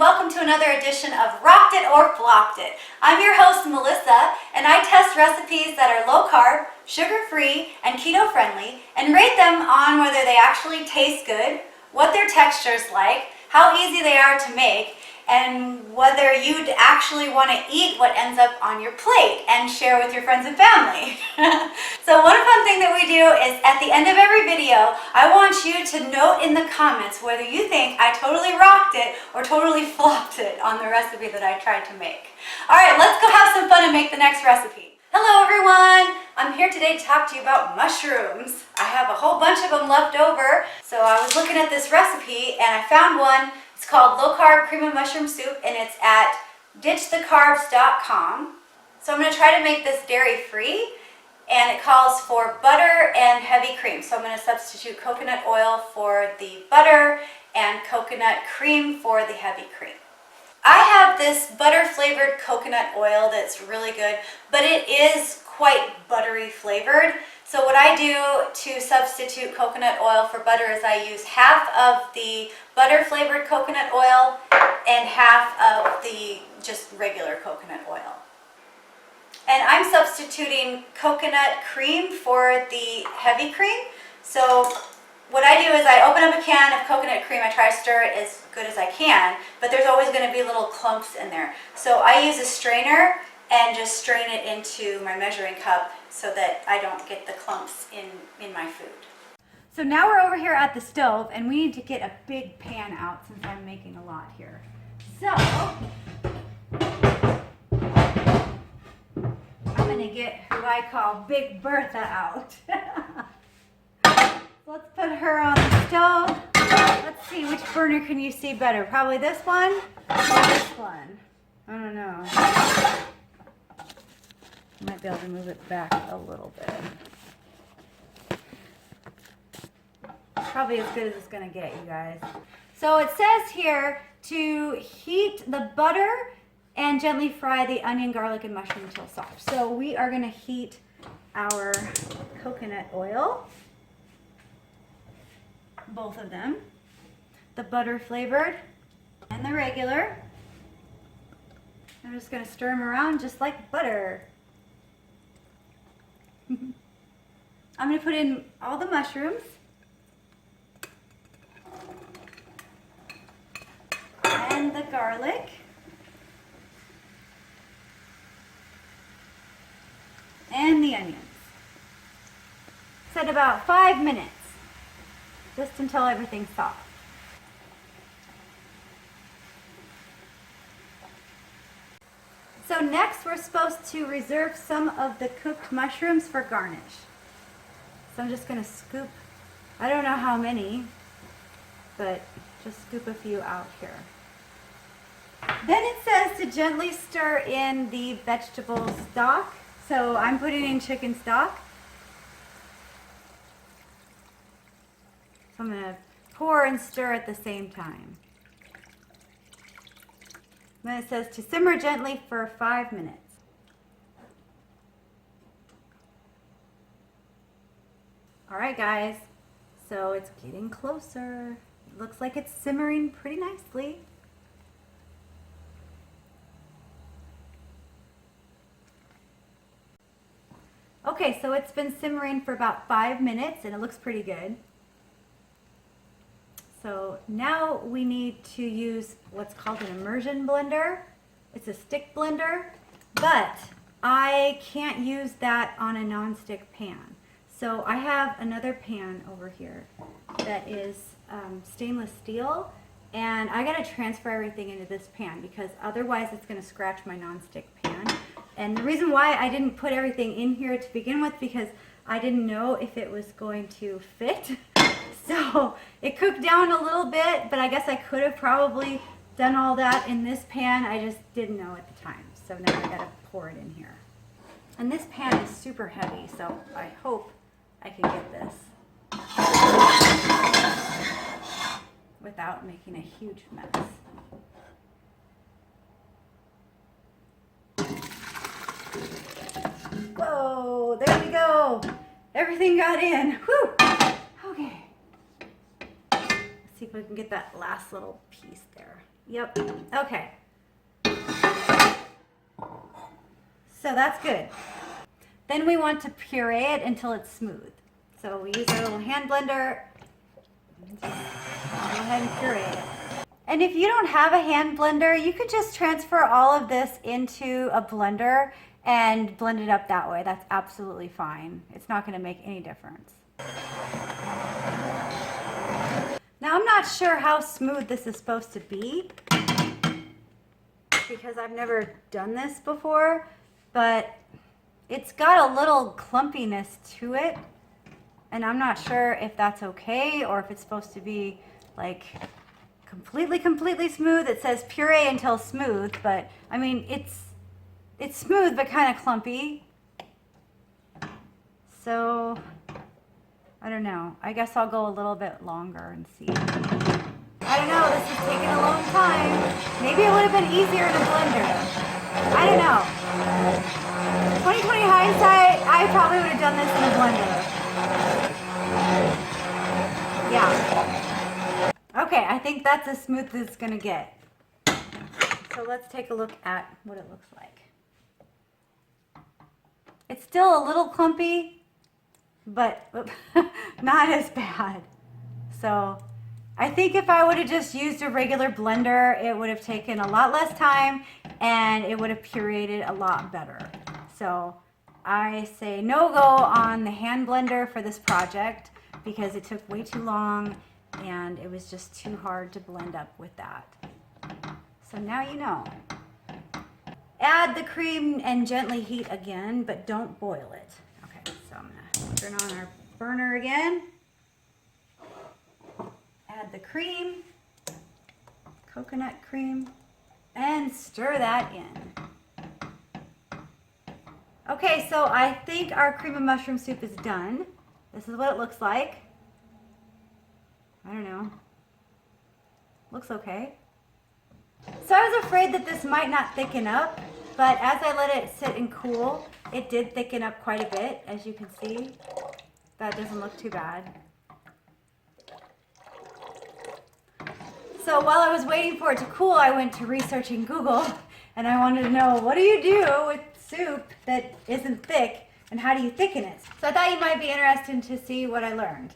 welcome to another edition of Rocked It or Flopped It. I'm your host, Melissa, and I test recipes that are low carb, sugar-free, and keto friendly, and rate them on whether they actually taste good, what their texture is like, how easy they are to make, and whether you'd actually want to eat what ends up on your plate and share with your friends and family. So one fun thing that we do is at the end of every video, I want you to note in the comments whether you think I totally rocked it or totally flopped it on the recipe that I tried to make. All right, let's go have some fun and make the next recipe. Hello everyone! I'm here today to talk to you about mushrooms. I have a whole bunch of them left over, so I was looking at this recipe and I found one. It's called Low Carb Cream of Mushroom Soup, and it's at ditchthecarbs.com. So I'm going to try to make this dairy-free, and it calls for butter and heavy cream. So I'm going to substitute coconut oil for the butter and coconut cream for the heavy cream. I have this butter-flavored coconut oil that's really good, but it is quite buttery flavored. So what I do to substitute coconut oil for butter is I use half of the butter-flavored coconut oil and half of the just regular coconut oil. And I'm substituting coconut cream for the heavy cream. So what I do is I open up a can of coconut cream, I try to stir it as good as I can, but there's always going to be little clumps in there. So I use a strainer and just strain it into my measuring cup so that I don't get the clumps in my food. So now we're over here at the stove and we need to get a big pan out since I'm making a lot here. So I'm going to get who I call Big Bertha out. Let's put her on the stove. Let's see, which burner can you see better? Probably this one or this one? I don't know. Might be able to move it back a little bit. Probably as good as it's going to get, you guys. So it says here to heat the butter and gently fry the onion, garlic, and mushroom until soft. So we are going to heat our coconut oil, both of them, the butter flavored and the regular. I'm just going to stir them around just like butter. I'm going to put in all the mushrooms and the garlic and the onions. Set about 5 minutes, just until everything's soft. So next we're supposed to reserve some of the cooked mushrooms for garnish. So I'm just going to scoop, I don't know how many, but just scoop a few out here. Then it says to gently stir in the vegetable stock. So I'm putting in chicken stock. So I'm going to pour and stir at the same time. Then it says to simmer gently for 5 minutes. All right, guys, so it's getting closer. It looks like it's simmering pretty nicely. Okay, so it's been simmering for about 5 minutes and it looks pretty good. So now we need to use what's called an immersion blender. It's a stick blender, but I can't use that on a non-stick pan. So I have another pan over here that is stainless steel, and I gotta transfer everything into this pan because otherwise it's gonna scratch my non-stick pan. And the reason why I didn't put everything in here to begin with, because I didn't know if it was going to fit. So it cooked down a little bit, but I guess I could have probably done all that in this pan. I just didn't know at the time. So now I gotta pour it in here. And this pan is super heavy, so I hope I can get this without making a huge mess. Whoa, there we go. Everything got in. Whew. Okay. Let's see if we can get that last little piece there. Yep. Okay. So that's good. Then we want to puree it until it's smooth. So we use our little hand blender. Just go ahead and puree it. And if you don't have a hand blender, you could just transfer all of this into a blender and blend it up that way. That's absolutely fine. It's not going to make any difference. Now I'm not sure how smooth this is supposed to be because I've never done this before, but it's got a little clumpiness to it, and I'm not sure if that's okay or if it's supposed to be like completely smooth. It says puree until smooth, but I mean it's smooth but kind of clumpy. So I don't know. I guess I'll go a little bit longer and see. I don't know. This is taking a long time. Maybe it would have been easier in a blender. I don't know. 2020 hindsight, I probably would have done this in a blender. Yeah. Okay, I think that's as smooth as it's going to get. So let's take a look at what it looks like. It's still a little clumpy, but not as bad. So I think if I would have just used a regular blender, it would have taken a lot less time and it would have pureed a lot better. So I say no go on the hand blender for this project because it took way too long and it was just too hard to blend up with that. So now you know. Add the cream and gently heat again, but don't boil it. Okay, so I'm gonna turn on our burner again. Add the cream, coconut cream, and stir that in. Okay, so I think our cream of mushroom soup is done. This is what it looks like. I don't know. Looks okay. So I was afraid that this might not thicken up, but as I let it sit and cool, it did thicken up quite a bit, as you can see. That doesn't look too bad. So while I was waiting for it to cool, I went to researching Google, and I wanted to know, what do you do with soup that isn't thick, and how do you thicken it? So I thought you might be interested to see what I learned.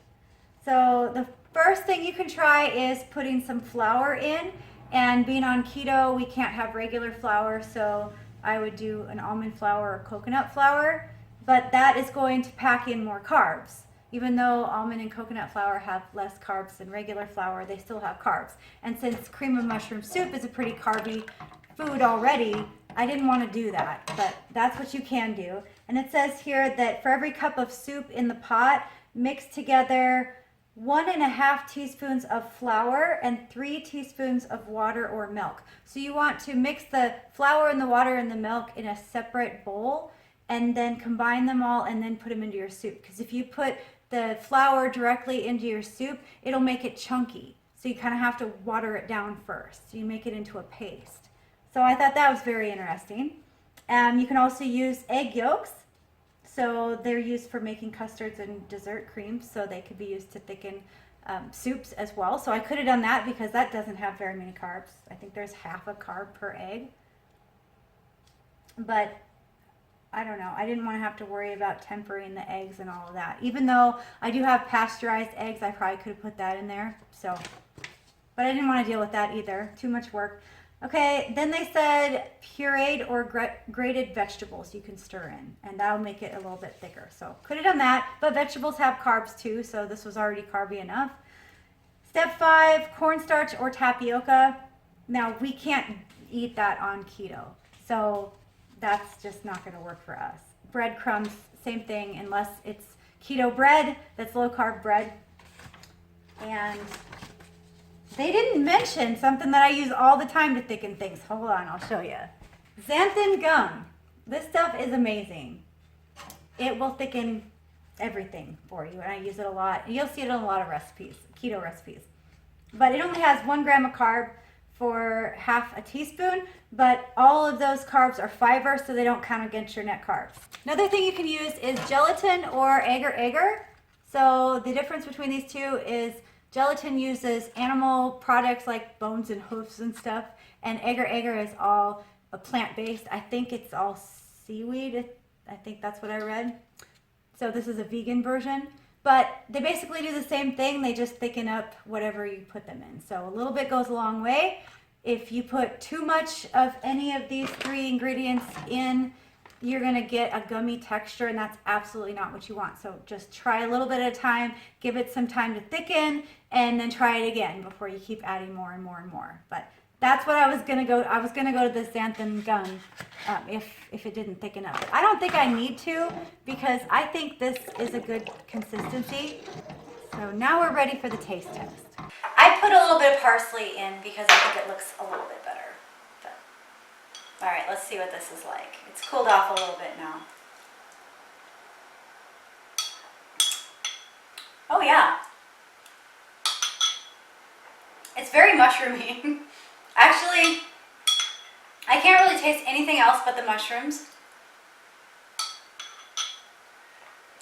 So the first thing you can try is putting some flour in, and being on keto, we can't have regular flour, so I would do an almond flour or coconut flour, but that is going to pack in more carbs. Even though almond and coconut flour have less carbs than regular flour, they still have carbs. And since cream of mushroom soup is a pretty carby food already, I didn't want to do that, but that's what you can do. And it says here that for every cup of soup in the pot, mix together 1.5 teaspoons of flour and 3 teaspoons of water or milk. So you want to mix the flour and the water and the milk in a separate bowl and then combine them all and then put them into your soup. Because if you put the flour directly into your soup, it'll make it chunky. So you kind of have to water it down first. So you make it into a paste. So I thought that was very interesting. You can also use egg yolks. So they're used for making custards and dessert creams, so they could be used to thicken soups as well. So I could have done that because that doesn't have very many carbs. I think there's half a carb per egg. But I don't know. I didn't want to have to worry about tempering the eggs and all of that. Even though I do have pasteurized eggs, I probably could have put that in there. So, but I didn't want to deal with that either. Too much work. Okay, then they said pureed or grated vegetables you can stir in, and that'll make it a little bit thicker. So could have done that, but vegetables have carbs too, so this was already carby enough. Step 5, cornstarch or tapioca. Now we can't eat that on keto, so that's just not going to work for us. Breadcrumbs, same thing, unless it's keto bread, that's low carb bread. And they didn't mention something that I use all the time to thicken things. Hold on, I'll show you. Xanthan gum. This stuff is amazing. It will thicken everything for you, and I use it a lot. You'll see it in a lot of recipes, keto recipes. But it only has 1 gram of carb for half a teaspoon, but all of those carbs are fiber, so they don't count against your net carbs. Another thing you can use is gelatin or agar-agar. So the difference between these two is Gelatin uses animal products like bones and hoofs and stuff, and agar-agar is all plant-based. I think it's all seaweed. I think that's what I read. So this is a vegan version, but they basically do the same thing. They just thicken up whatever you put them in. So a little bit goes a long way. If you put too much of any of these 3 ingredients in, you're gonna get a gummy texture, and that's absolutely not what you want. So just try a little bit at a time, give it some time to thicken, and then try it again before you keep adding more and more and more. But that's what I was gonna go to the xanthan gum if it didn't thicken up. But I don't think I need to, because I think this is a good consistency. So now we're ready for the taste test. I put a little bit of parsley in because I think it looks a little bit better. But, all right, let's see what this is like. It's cooled off a little bit now. Oh yeah. It's very mushroomy. Actually, I can't really taste anything else but the mushrooms.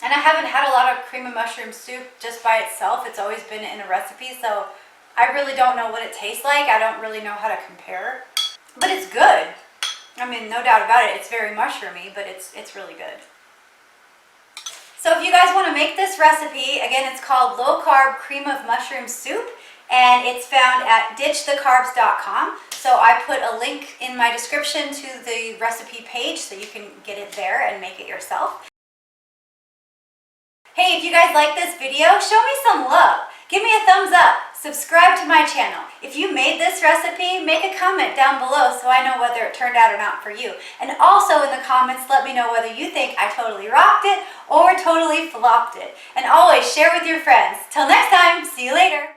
And I haven't had a lot of cream of mushroom soup just by itself. It's always been in a recipe, so I really don't know what it tastes like. I don't really know how to compare. But it's good. I mean, no doubt about it. It's very mushroomy, but it's really good. So if you guys want to make this recipe, again, it's called Low Carb Cream of Mushroom Soup, and it's found at ditchthecarbs.com. So I put a link in my description to the recipe page so you can get it there and make it yourself. Hey, if you guys like this video, show me some love. Give me a thumbs up. Subscribe to my channel. If you made this recipe, make a comment down below so I know whether it turned out or not for you. And also in the comments, let me know whether you think I totally rocked it or totally flopped it. And always share with your friends. Till next time, see you later.